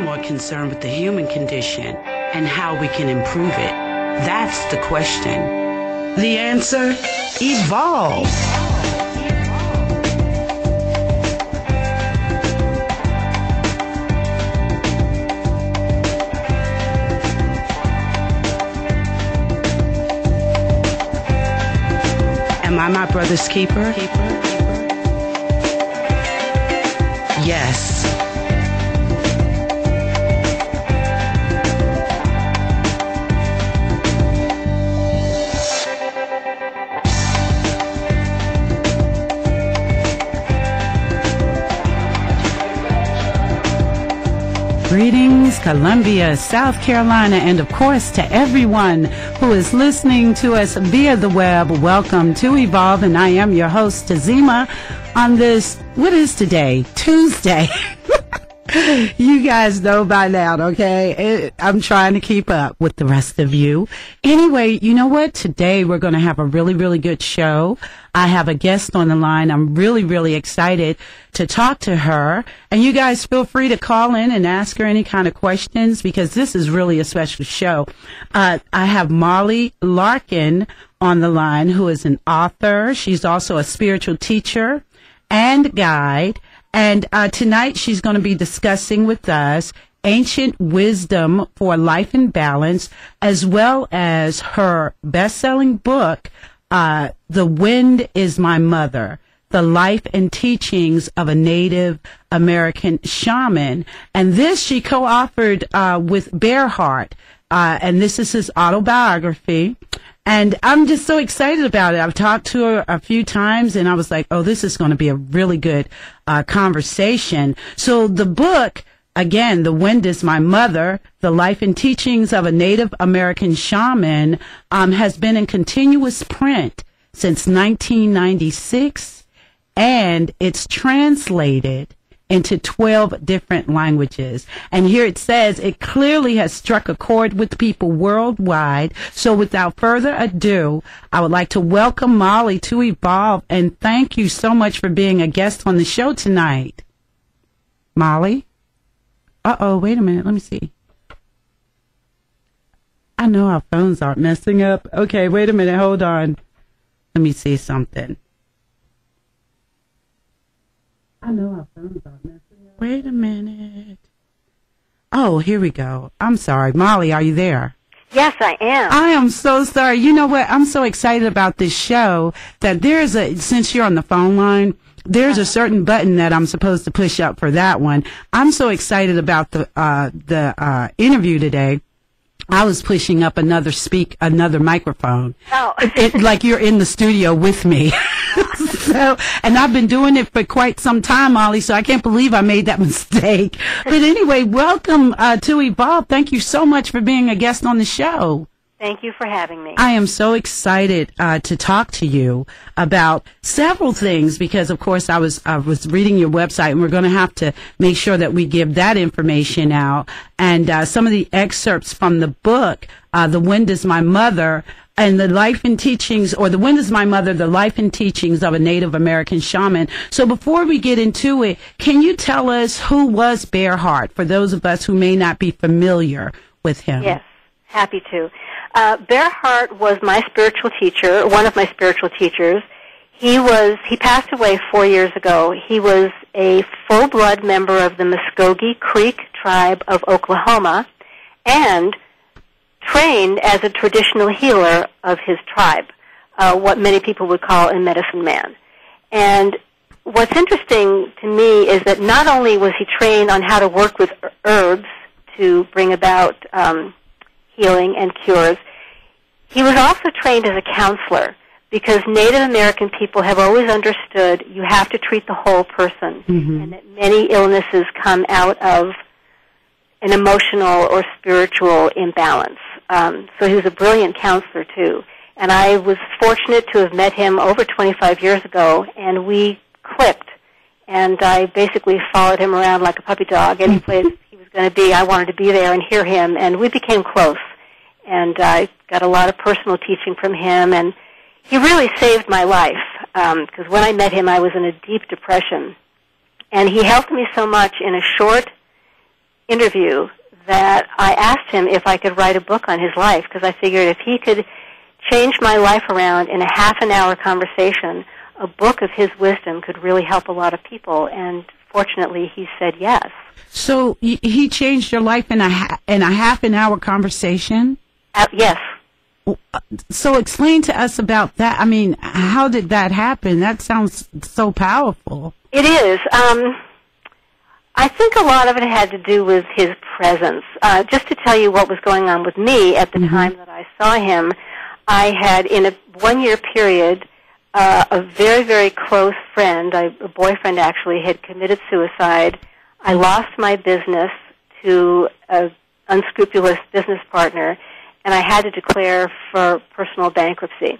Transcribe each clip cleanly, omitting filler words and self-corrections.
more concerned with the human condition and how we can improve it. That's the question. The answer? Evolve. Am I my brother's keeper? Yes. Greetings, Columbia, South Carolina, and of course to everyone who is listening to us via the web. Welcome to Evolve, and I am your host, Tazima, on this, what is today? Tuesday. You guys know by now, okay? I'm trying to keep up with the rest of you. Anyway, you know what? Today we're going to have a really, really good show. I have a guest on the line. I'm really, really excited to talk to her. And you guys feel free to call in and ask her any kind of questions because this is really a special show. I have Molly Larkin on the line, who is an author. She's also a spiritual teacher and guide. And tonight she's going to be discussing with us ancient wisdom for life and balance, as well as her best-selling book, The Wind is My Mother, The Life and Teachings of a Native American Shaman. And this she co-authored with Bearheart, and this is his autobiography. And I'm just so excited about it. I've talked to her a few times, and I was like, oh, this is going to be a really good conversation. So the book, again, The Wind is My Mother, The Life and Teachings of a Native American Shaman, has been in continuous print since 1996, and it's translated into 12 different languages. And here it says it clearly has struck a chord with people worldwide. So without further ado, I would like to welcome Molly to Evolve, and thank you so much for being a guest on the show tonight. Molly? Uh-oh, wait a minute. Let me see. I know our phones aren't messing up. Okay, wait a minute. Hold on. Let me see something. I know our phones aren't messing up. Wait a minute. Oh, here we go. I'm sorry. Molly, are you there? Yes, I am. I am so sorry. You know what? I'm so excited about this show that since you're on the phone line, there's a certain button that I'm supposed to push up for that one. I'm so excited about the interview today. I was pushing up another microphone. Oh. Like you're in the studio with me. So, and I've been doing it for quite some time, Molly, so I can't believe I made that mistake. But anyway, welcome to Evolve. Thank you so much for being a guest on the show. Thank you for having me. I am so excited to talk to you about several things because, of course, I was reading your website, and we're going to have to make sure that we give that information out. And some of the excerpts from the book, The Wind is My Mother, and The Life and Teachings, or The Wind is My Mother, The Life and Teachings of a Native American Shaman. So before we get into it, can you tell us who was Bearheart, for those of us who may not be familiar with him? Yes, happy to. Bearheart was my spiritual teacher, one of my spiritual teachers. He passed away 4 years ago. He was a full-blood member of the Muskogee Creek tribe of Oklahoma and trained as a traditional healer of his tribe, what many people would call a medicine man. And what's interesting to me is that not only was he trained on how to work with herbs to bring about healing and cures, he was also trained as a counselor because Native American people have always understood you have to treat the whole person, and that many illnesses come out of an emotional or spiritual imbalance. So he was a brilliant counselor, too. And I was fortunate to have met him over 25 years ago, and we clicked. And I basically followed him around like a puppy dog. Any place he was going to be, I wanted to be there and hear him, and we became close. And I got a lot of personal teaching from him, and he really saved my life, because when I met him, I was in a deep depression. And he helped me so much in a short interview that I asked him if I could write a book on his life, because I figured if he could change my life around in a half-an-hour conversation, a book of his wisdom could really help a lot of people. And fortunately, he said yes. So he changed your life in a half-an-hour conversation? Yes. So explain to us about that. I mean, how did that happen? That sounds so powerful. It is. I think a lot of it had to do with his presence. Just to tell you what was going on with me at the time that I saw him, I had, in a one-year period, a very, very close friend, a boyfriend actually, had committed suicide. I lost my business to an unscrupulous business partner, and I had to declare for personal bankruptcy.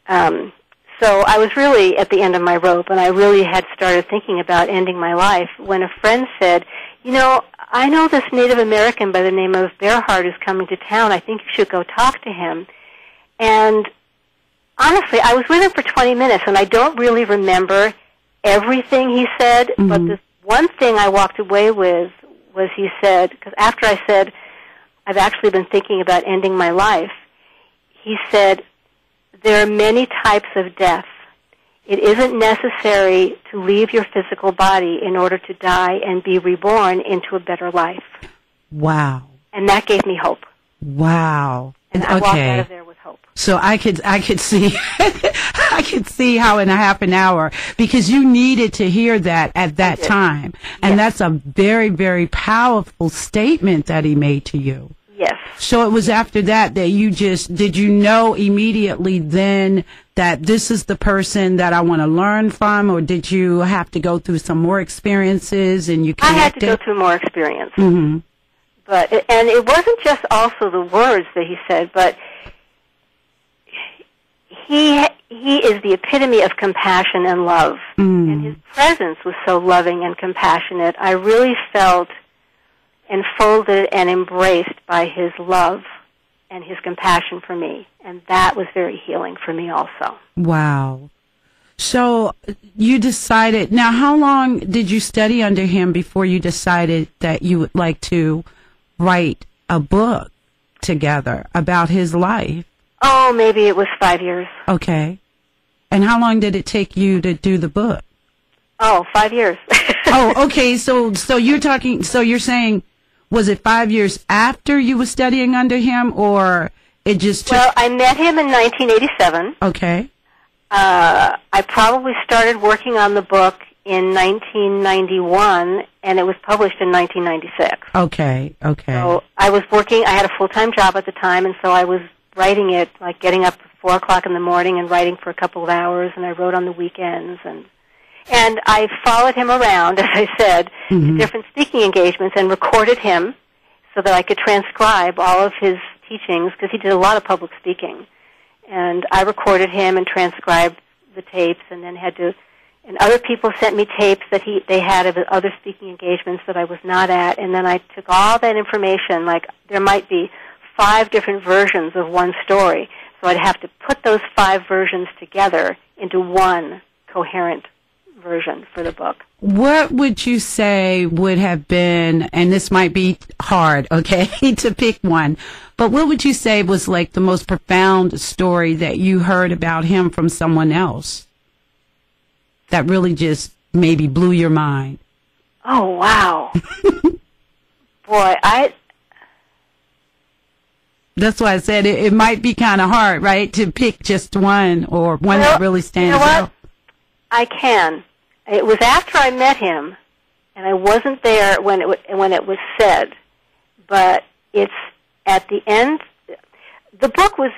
So I was really at the end of my rope, and I really had started thinking about ending my life when a friend said, you know, I know this Native American by the name of Bearheart who's coming to town. I think you should go talk to him. And honestly, I was with him for 20 minutes, and I don't really remember everything he said, but this one thing I walked away with was he said, because after I said, I've actually been thinking about ending my life, he said, there are many types of death. It isn't necessary to leave your physical body in order to die and be reborn into a better life. Wow. And that gave me hope. Wow. And I walked out of there with hope. So I could see, I could see how in a half an hour, because you needed to hear that at that time. And that's a very, very powerful statement that he made to you. Yes. So it was after that you did you know immediately then that this is the person that I want to learn from, or did you have to go through some more experiences and you connected? I had to go through more experience. But, and it wasn't just also the words that he said, but he is the epitome of compassion and love. And his presence was so loving and compassionate. I really felt enfolded and embraced by his love and his compassion for me. And that was very healing for me also. Wow. So you decided, now how long did you study under him before you decided that you would like to write a book together about his life? Oh, maybe it was 5 years. Okay. And how long did it take you to do the book? Oh, 5 years. Oh, okay. So you're saying, was it 5 years after you were studying under him, or it just took... Well, I met him in 1987. Okay. I probably started working on the book in 1991, and it was published in 1996. Okay. So I was working, I had a full-time job at the time, and so I was writing it, like getting up at 4 o'clock in the morning and writing for a couple of hours, and I wrote on the weekends, and I followed him around, as I said, to different speaking engagements and recorded him so that I could transcribe all of his teachings, because he did a lot of public speaking. And I recorded him and transcribed the tapes, and then and other people sent me tapes that they had of other speaking engagements that I was not at, and then I took all that information, like there might be 5 different versions of one story, so I'd have to put those 5 versions together into one coherent version for the book. What would you say would have been, and this might be hard, okay, to pick one, but what would you say was like the most profound story that you heard about him from someone else that really just maybe blew your mind? Oh, wow. Boy, that's why I said it might be kind of hard, right, to pick just one or one that really stands out. I can. It was after I met him, and I wasn't there when it was said, but it's at the end. The book was,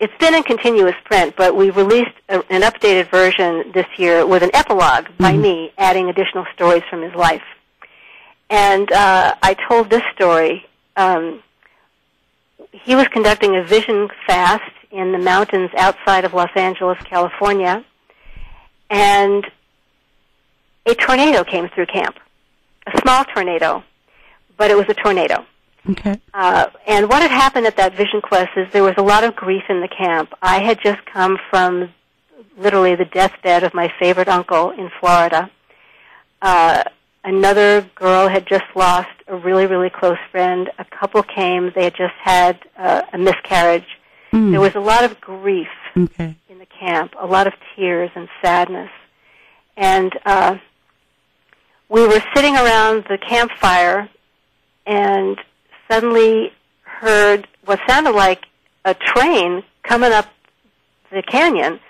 it's been in continuous print, but we released an updated version this year with an epilogue by me, adding additional stories from his life. And I told this story. He was conducting a vision fast in the mountains outside of Los Angeles, California, and a tornado came through camp. A small tornado, but it was a tornado. Okay. And what had happened at that vision quest is there was a lot of grief in the camp. I had just come from literally the deathbed of my favorite uncle in Florida. another girl had just lost a really, really close friend. A couple came. They had just had a miscarriage. There was a lot of grief in the camp, a lot of tears and sadness. And we were sitting around the campfire and suddenly heard what sounded like a train coming up the canyon.